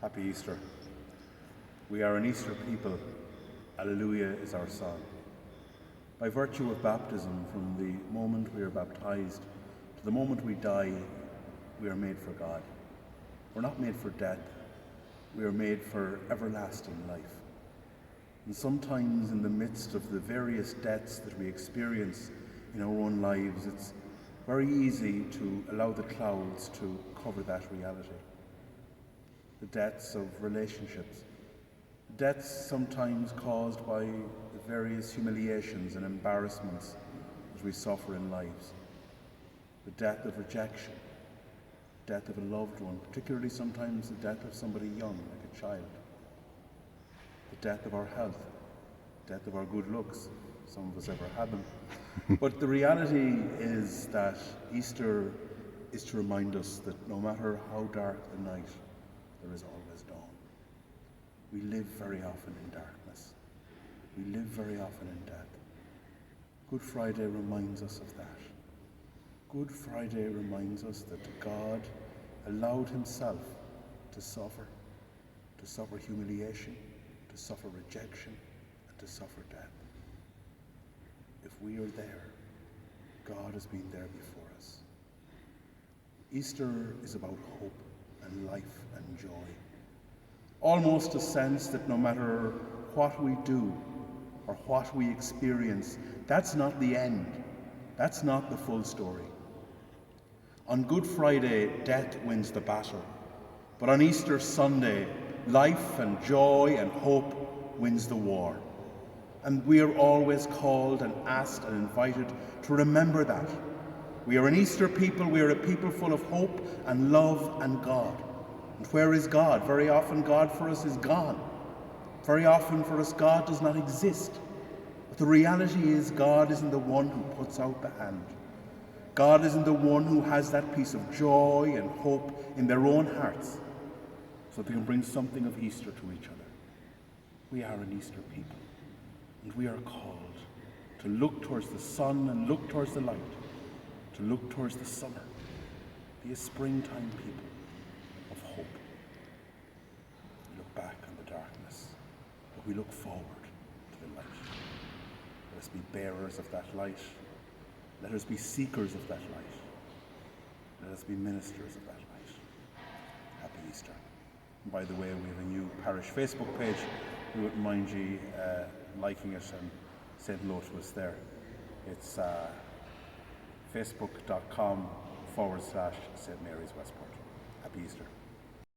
Happy Easter. We are an Easter people. Alleluia is our song. By virtue of baptism, from the moment we are baptized to the moment we die, we are made for God. We're not made for death. We are made for everlasting life. And sometimes in the midst of the various deaths that we experience in our own lives, it's very easy to allow the clouds to cover that reality. The deaths of relationships, deaths sometimes caused by the various humiliations and embarrassments that we suffer in lives. The death of rejection, death of a loved one, particularly sometimes the death of somebody young, like a child. The death of our health, death of our good looks, some of us ever had them. But the reality is that Easter is to remind us that no matter how dark the night, there is always dawn. We live very often in darkness. We live very often in death. Good Friday reminds us of that. Good Friday reminds us that God allowed himself to suffer humiliation, to suffer rejection, and to suffer death. If we are there, God has been there before us. Easter is about hope and life and joy. Almost a sense that no matter what we do or what we experience, that's not the end. That's not the full story. On Good Friday, death wins the battle. But on Easter Sunday, life and joy and hope wins the war. And we are always called and asked and invited to remember that. We are an Easter people. We are a people full of hope and love and God. And where is God? Very often God for us is gone. Very often for us God does not exist. But the reality is God isn't the one who puts out the hand. God isn't the one who has that piece of joy and hope in their own hearts so they can bring something of Easter to each other. We are an Easter people. And we are called to look towards the sun and look towards the light, to look towards the summer, be a springtime people of hope. We look back on the darkness, but we look forward to the light. Let us be bearers of that light. Let us be seekers of that light. Let us be ministers of that light. Happy Easter. And by the way, we have a new parish Facebook page. We wouldn't mind you liking it and saying hello to us there. It's facebook.com/St. Mary's Westport. Happy Easter.